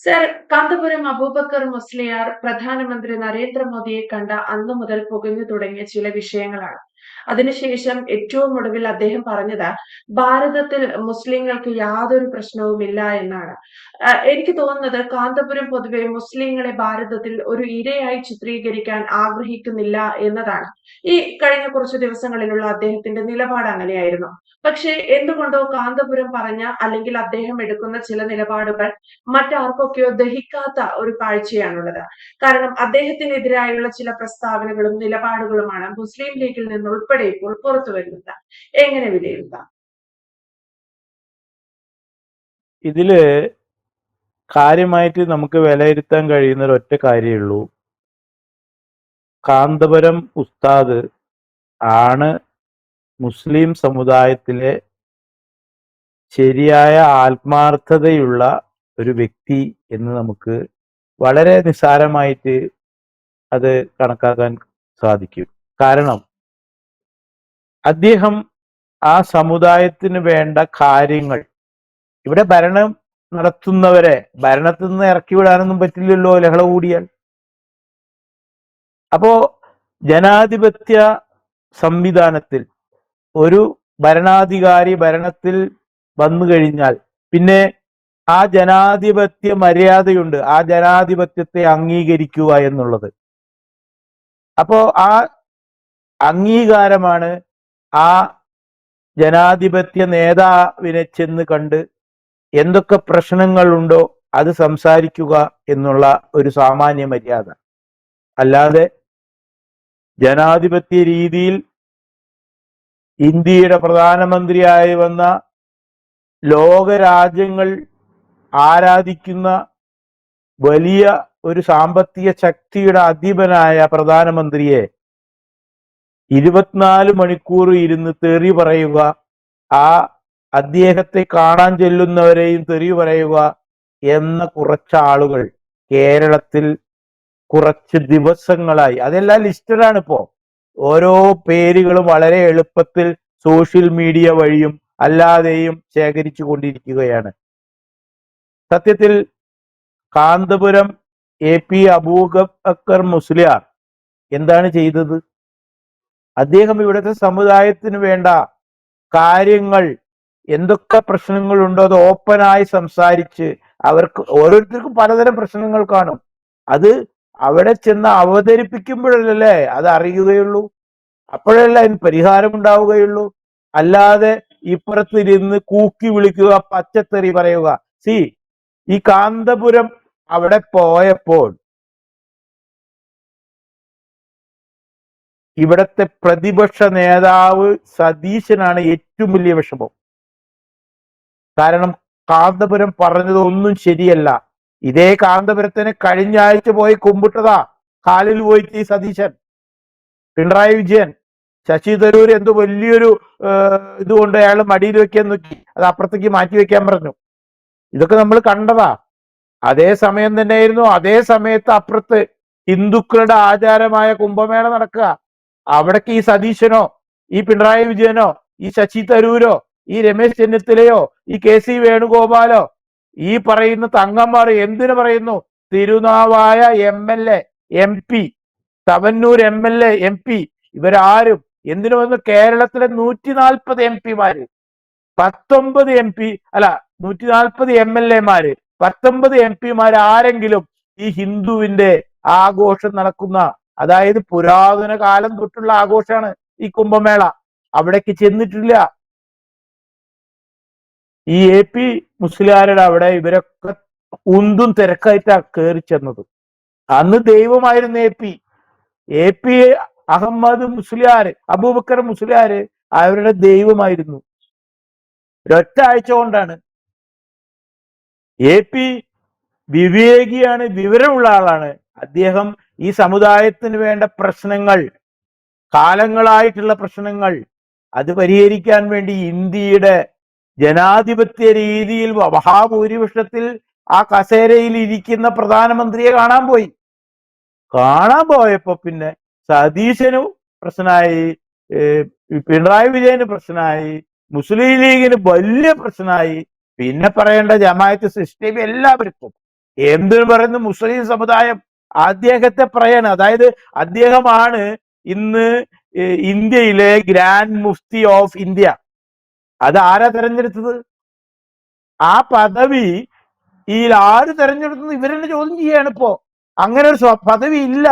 Sir, Kanthapuram Abubakar Musliyar പ്രധാനമന്ത്രി നരേന്ദ്രമോദിയെ കണ്ട അന്നു മുതൽ പുകഞ്ഞു തുടങ്ങിയ ചില വിഷയങ്ങളാണ്. അതിനുശേഷം ഏറ്റവും ഒടുവിൽ അദ്ദേഹം പറഞ്ഞത് ഭാരതത്തിൽ മുസ്ലിങ്ങൾക്ക് യാതൊരു പ്രശ്നവുമില്ല എന്നാണ്. എനിക്ക് തോന്നുന്നത് കാന്തപുരം പൊതുവെ മുസ്ലിങ്ങളെ ഭാരതത്തിൽ ഒരു ഇരയായി ചിത്രീകരിക്കാൻ ആഗ്രഹിക്കുന്നില്ല എന്നതാണ്. ഈ കഴിഞ്ഞ കുറച്ചു ദിവസങ്ങളിലുള്ള അദ്ദേഹത്തിന്റെ നിലപാട് അങ്ങനെയായിരുന്നു. പക്ഷേ എന്തുകൊണ്ടോ കാന്തപുരം പറഞ്ഞ അല്ലെങ്കിൽ അദ്ദേഹം എടുക്കുന്ന ചില നിലപാടുകൾ മറ്റാർക്കൊക്കെയോ ദഹിക്കാത്ത ഒരു കാഴ്ചയാണുള്ളത്. കാരണം അദ്ദേഹത്തിനെതിരായുള്ള ചില പ്രസ്താവനകളും നിലപാടുകളുമാണ് മുസ്ലിം ലീഗിൽ നിന്നുൾപ്പെടെ ഇപ്പോൾ പുറത്തു വരുന്നത്. എങ്ങനെ വിലയിരുത്താം? ഇതില് കാര്യമായിട്ട് നമുക്ക് വിലയിരുത്താൻ കഴിയുന്ന ഒരൊറ്റ കാര്യമേ ഉള്ളൂ. കാന്തപുരം ഉസ്താദ് ആണ് മുസ്ലിം സമുദായത്തിലെ ശരിയായ ആത്മാർത്ഥതയുള്ള ഒരു വ്യക്തി എന്ന് നമുക്ക് വളരെ നിസ്സാരമായിട്ട് അത് കണക്കാക്കാൻ സാധിക്കും. കാരണം അദ്ദേഹം ആ സമുദായത്തിന് വേണ്ട കാര്യങ്ങൾ, ഇവിടെ ഭരണം നടത്തുന്നവരെ ഭരണത്തിൽ നിന്ന് ഇറക്കി വിടാനൊന്നും പറ്റില്ലല്ലോ ലഹള കൂടിയാൽ. അപ്പോ ജനാധിപത്യ സംവിധാനത്തിൽ ഒരു ഭരണാധികാരി ഭരണത്തിൽ വന്നു കഴിഞ്ഞാൽ പിന്നെ ആ ജനാധിപത്യ മര്യാദയുണ്ട്, ആ ജനാധിപത്യത്തെ അംഗീകരിക്കുക എന്നുള്ളത്. അപ്പോ ആ അംഗീകാരമാണ് ആ ജനാധിപത്യ നേതാവിനെ ചെന്ന് കണ്ട് എന്തൊക്കെ പ്രശ്നങ്ങളുണ്ടോ അത് സംസാരിക്കുക എന്നുള്ള ഒരു സാമാന്യ മര്യാദ. അല്ലാതെ ജനാധിപത്യ രീതിയിൽ ഇന്ത്യയുടെ പ്രധാനമന്ത്രിയായി വന്ന ലോകരാജ്യങ്ങൾ ആരാധിക്കുന്ന വലിയ ഒരു സാമ്പത്തിക ശക്തിയുടെ അധിപനായ പ്രധാനമന്ത്രിയെ 24 മണിക്കൂർ ഇരുന്ന് തെറി പറയുക, ആ അദ്ദേഹത്തെ കാണാൻ ചെല്ലുന്നവരെയും തെറി പറയുക എന്ന കുറച്ച് ആളുകൾ കേരളത്തിൽ കുറച്ച് ദിവസങ്ങളായി, അതെല്ലാം ലിസ്റ്റഡാണ്. ഇപ്പോ ഓരോ പേരുകളും വളരെ എളുപ്പത്തിൽ സോഷ്യൽ മീഡിയ വഴിയും അല്ലാതെയും ശേഖരിച്ചു കൊണ്ടിരിക്കുകയാണ്. സത്യത്തിൽ കാന്തപുരം AP അബൂബക്കർ മുസ്ലിയാർ എന്താണ് ചെയ്തത്? അദ്ദേഹം ഇവിടുത്തെ സമുദായത്തിന് വേണ്ട കാര്യങ്ങൾ, എന്തൊക്കെ പ്രശ്നങ്ങളുണ്ടോ അത് ഓപ്പണായി സംസാരിച്ച്, അവർക്ക് ഓരോരുത്തർക്കും പലതരം പ്രശ്നങ്ങൾ കാണും, അത് അവിടെ ചെന്ന് അവതരിപ്പിക്കുമ്പോഴല്ലേ അത് അറിയുകയുള്ളൂ, അപ്പോഴല്ല അതിന് പരിഹാരം ഉണ്ടാവുകയുള്ളൂ. അല്ലാതെ ഇപ്പുറത്തിരുന്ന് കൂക്കി വിളിക്കുക, പച്ചത്തെറി പറയുക. ഈ കാന്തപുരം അവിടെ പോയപ്പോൾ ഇവിടത്തെ പ്രതിപക്ഷ നേതാവ് സതീശനാണ് ഏറ്റവും വലിയ വിഷമം. കാരണം കാന്തപുരം പറഞ്ഞതൊന്നും ശരിയല്ല. ഇതേ കാന്തപുരത്തിന് കഴിഞ്ഞ ആഴ്ച പോയി കുമ്പിട്ടതാ കാലിൽ പോയിട്ട് ഈ സതീശൻ. പിണറായി വിജയൻ ശശി തരൂർ എന്തോ വലിയൊരു ഇതുകൊണ്ട് അയാൾ മടിയിൽ വെക്കാൻ നോക്കി, അത് അപ്പുറത്തേക്ക് മാറ്റി വെക്കാൻ പറഞ്ഞു. ഇതൊക്കെ നമ്മൾ കണ്ടതാ. അതേ സമയം തന്നെയായിരുന്നു, അതേ സമയത്ത് അപ്പുറത്ത് ഹിന്ദുക്കളുടെ ആചാരമായ കുംഭമേള നടക്കുക. അവിടേക്ക് ഈ സതീശനോ, ഈ പിണറായി വിജയനോ, ഈ ശശി തരൂരോ, ഈ രമേശ് ചെന്നിത്തലയോ, ഈ KC വേണുഗോപാലോ, ഈ പറയുന്ന തങ്ങന്മാർ എന്തിനു പറയുന്നു? Thirunavaya MLA MP, Thavanur MLA MP, ഇവരാരും എന്തിനു വന്നു? കേരളത്തിലെ 140 MP മാര്, 19 MP അല്ല 140 MLA മാര്, 19 MP മാര് ആരെങ്കിലും ഈ ഹിന്ദുവിന്റെ ആഘോഷം നടക്കുന്ന, അതായത് പുരാതന കാലം തൊട്ടുള്ള ആഘോഷമാണ് ഈ കുംഭമേള, അവിടേക്ക് ചെന്നിട്ടില്ല. ഈ AP മുസ്ലിയാരുടെ അവിടെ ഇവരൊക്കെ ഉന്തും തിരക്കായിട്ടാ കയറി ചെന്നത്. അന്ന് ദൈവമായിരുന്നു AP അഹമ്മദ് മുസ്ലിയാര്, അബൂബക്കർ മുസ്ലിയാര് അവരുടെ ദൈവമായിരുന്നു. ഒരൊറ്റ ആഴ്ച കൊണ്ടാണ്. AP വിവേകിയാണ്, വിവരമുള്ള ആളാണ്. അദ്ദേഹം ഈ സമുദായത്തിന് വേണ്ട പ്രശ്നങ്ങൾ, കാലങ്ങളായിട്ടുള്ള പ്രശ്നങ്ങൾ, അത് പരിഹരിക്കാൻ വേണ്ടി ഇന്ത്യയുടെ ജനാധിപത്യ രീതിയിൽ മഹാഭൂരിപക്ഷത്തിൽ ആ കസേരയിൽ ഇരിക്കുന്ന പ്രധാനമന്ത്രിയെ കാണാൻ പോയപ്പോ പിന്നെ സതീശനും പ്രശ്നമായി, പിണറായി വിജയന് പ്രശ്നമായി, മുസ്ലിം ലീഗിന് വലിയ പ്രശ്നമായി, പിന്നെ പറയേണ്ട ജമാഅത്ത് സിസ്റ്റം, എല്ലാവർക്കും എന്തിനു പറയുന്നു മുസ്ലിം സമുദായം അദ്ദേഹത്തെ പറയാണ്. അതായത് അദ്ദേഹമാണ് ഇന്ന് ഇന്ത്യയിലെ ഗ്രാൻഡ് മുഫ്തി ഓഫ് ഇന്ത്യ. അത് ആരാ തെരഞ്ഞെടുത്തത്? ആ പദവി ഈ ആര് തെരഞ്ഞെടുത്തത്? ഇവരെന്നെ ചോദ്യം ചെയ്യാണ് ഇപ്പോ. അങ്ങനെ ഒരു പദവി ഇല്ല.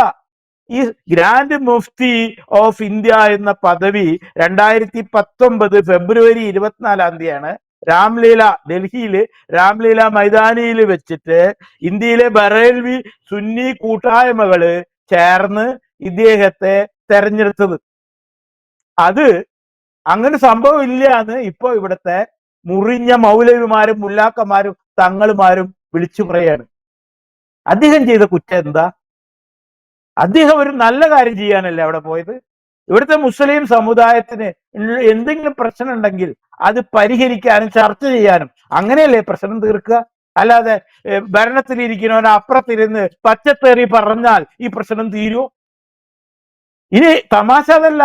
ഈ ഗ്രാൻഡ് മുഫ്തി ഓഫ് ഇന്ത്യ എന്ന പദവി 2019 ഫെബ്രുവരി 24 രാംലീല, ഡൽഹിയില് രാംലീല മൈതാനിയിൽ വെച്ചിട്ട് ഇന്ത്യയിലെ ബറേൽവി സുന്നി കൂട്ടായ്മകള് ചേർന്ന് ഇദ്ദേഹത്തെ തെരഞ്ഞെടുത്തത്. അത് അങ്ങനെ സംഭവം ഇല്ല എന്ന് ഇപ്പോ ഇവിടുത്തെ മുറിഞ്ഞ മൗലവിമാരും മുല്ലാക്കന്മാരും തങ്ങളുമാരും വിളിച്ചു പറയാണ്. അദ്ദേഹം ചെയ്ത കുറ്റം എന്താ? അദ്ദേഹം ഒരു നല്ല കാര്യം ചെയ്യാനല്ലേ അവിടെ പോയത്. ഇവിടുത്തെ മുസ്ലിം സമുദായത്തിന് എന്തെങ്കിലും പ്രശ്നം ഉണ്ടെങ്കിൽ അത് പരിഹരിക്കാനും ചർച്ച ചെയ്യാനും അങ്ങനെയല്ലേ പ്രശ്നം തീർക്കുക. അല്ലാതെ ഭരണത്തിലിരിക്കുന്നവന് അപ്പുറത്തിരുന്ന് പച്ചത്തേറി പറഞ്ഞാൽ ഈ പ്രശ്നം തീരുമോ? ഇനി തമാശ അതല്ല,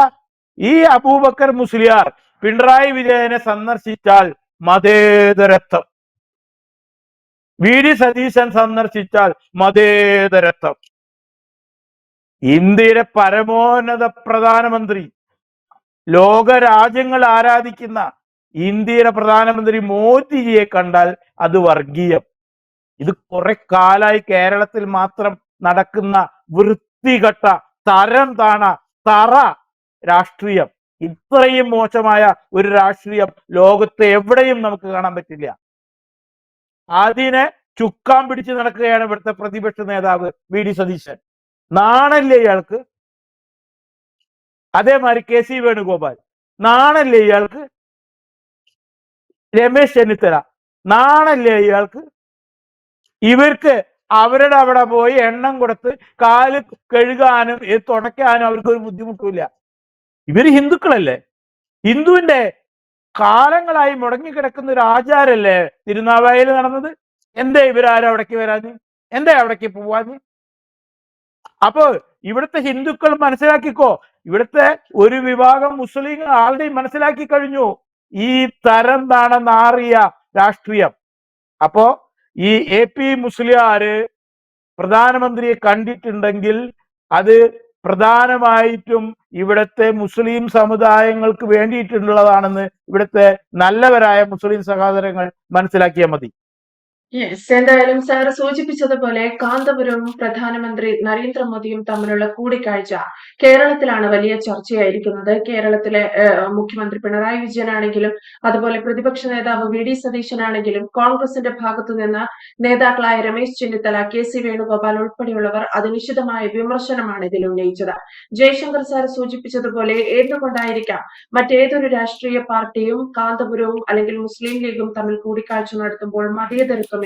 ഈ അബൂബക്കർ മുസ്ലിയാർ പിണറായി വിജയനെ സന്ദർശിച്ചാൽ മതേതരത്വം, വി.ഡി. സതീശൻ സന്ദർശിച്ചാൽ മതേതരത്വം, ഇന്ത്യയുടെ പരമോന്നത പ്രധാനമന്ത്രി, ലോക രാജ്യങ്ങൾ ആരാധിക്കുന്ന ഇന്ത്യയുടെ പ്രധാനമന്ത്രി മോദിജിയെ കണ്ടാൽ അത് വർഗീയം. ഇത് കുറെ കാലായി കേരളത്തിൽ മാത്രം നടക്കുന്ന വൃത്തികെട്ട തരം തറ രാഷ്ട്രീയം. ഇത്രയും മോശമായ ഒരു രാഷ്ട്രീയം ലോകത്തെ എവിടെയും നമുക്ക് കാണാൻ പറ്റില്ല. അതിനെ ചുക്കാൻ പിടിച്ച് നടക്കുകയാണ് ഇവിടുത്തെ പ്രതിപക്ഷ നേതാവ് വി.ഡി. സതീശൻ. നാണല്ലേ ഇയാൾക്ക്? അതേമാതിരി കെ.സി. വേണുഗോപാൽ, നാണല്ലേ ഇയാൾക്ക്? രമേശ് ചെന്നിത്തല, നാണല്ലേ ഇയാൾക്ക്? ഇവർക്ക് അവരുടെ അവിടെ പോയി എണ്ണം കൊടുത്ത് കാല് കഴുകാനും തുടയ്ക്കാനും അവർക്ക് ഒരു ബുദ്ധിമുട്ടില്ല. ഇവര് ഹിന്ദുക്കളല്ലേ? ഹിന്ദുവിന്റെ കാലങ്ങളായി മുടങ്ങിക്കിടക്കുന്ന ഒരു ആചാരല്ലേ തിരുനാവായയിൽ നടന്നത്? എന്തേ ഇവരാരും അവിടേക്ക് വരാഞ്ഞ്? എന്തേ അവിടേക്ക് പോവാഞ്ഞ്? അപ്പോ ഇവിടുത്തെ ഹിന്ദുക്കൾ മനസ്സിലാക്കിക്കോ, ഇവിടുത്തെ ഒരു വിഭാഗം മുസ്ലിങ്ങൾ ആൾറെഡി മനസ്സിലാക്കി കഴിഞ്ഞു ഈ തരം നാറിയ രാഷ്ട്രീയം. അപ്പോ ഈ എ.പി. മുസ്ലിയാര് പ്രധാനമന്ത്രിയെ കണ്ടിട്ടുണ്ടെങ്കിൽ അത് പ്രധാനമായിട്ടും ഇവിടുത്തെ മുസ്ലിം സമുദായങ്ങൾക്ക് വേണ്ടിയിട്ടുള്ളതാണെന്ന് ഇവിടുത്തെ നല്ലവരായ മുസ്ലിം സഹോദരങ്ങൾ മനസ്സിലാക്കിയാൽ മതി. എന്തായാലും സാർ സൂചിപ്പിച്ചതുപോലെ കാന്തപുരവും പ്രധാനമന്ത്രി നരേന്ദ്രമോദിയും തമ്മിലുള്ള കൂടിക്കാഴ്ച കേരളത്തിലാണ് വലിയ ചർച്ചയായിരിക്കുന്നത്. കേരളത്തിലെ മുഖ്യമന്ത്രി പിണറായി വിജയനാണെങ്കിലും അതുപോലെ പ്രതിപക്ഷ നേതാവ് വി.ഡി. സതീശനാണെങ്കിലും കോൺഗ്രസിന്റെ ഭാഗത്തു നിന്ന് നേതാക്കളായ രമേശ് ചെന്നിത്തല, കെ.സി. വേണുഗോപാൽ ഉൾപ്പെടെയുള്ളവർ അതിനിശിതമായ വിമർശനമാണ് ഇതിൽ ഉന്നയിച്ചത്. ജയശങ്കർ സാർ സൂചിപ്പിച്ചതുപോലെ എന്തുകൊണ്ടായിരിക്കാം മറ്റേതൊരു രാഷ്ട്രീയ പാർട്ടിയും കാന്തപുരവും അല്ലെങ്കിൽ മുസ്ലിം ലീഗും തമ്മിൽ കൂടിക്കാഴ്ച നടത്തുമ്പോൾ മതേതരത്വം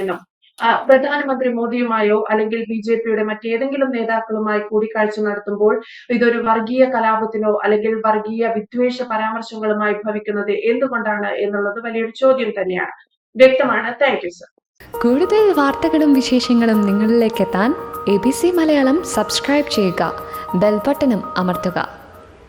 പ്രധാനമന്ത്രി മോദിയുമായോ അല്ലെങ്കിൽ ബി.ജെ.പിയുടെ മറ്റേതെങ്കിലും നേതാക്കളുമായി കൂടിക്കാഴ്ച നടത്തുമ്പോൾ ഇതൊരു വർഗീയ കലാപത്തിനോ അല്ലെങ്കിൽ വർഗീയ വിദ്വേഷ പരാമർശങ്ങളുമായി ഭവിക്കുന്നത് എന്തുകൊണ്ടാണ് എന്നുള്ളത് വലിയൊരു ചോദ്യം തന്നെയാണ്. വ്യക്തമാണ്. Thank you sir. കൂടുതൽ വാർത്തകളും വിശേഷങ്ങളും നിങ്ങളിലേക്ക് എത്താൻ ABC മലയാളം സബ്സ്ക്രൈബ് ചെയ്യുക, ബെൽ ബട്ടണും അമർത്തുക.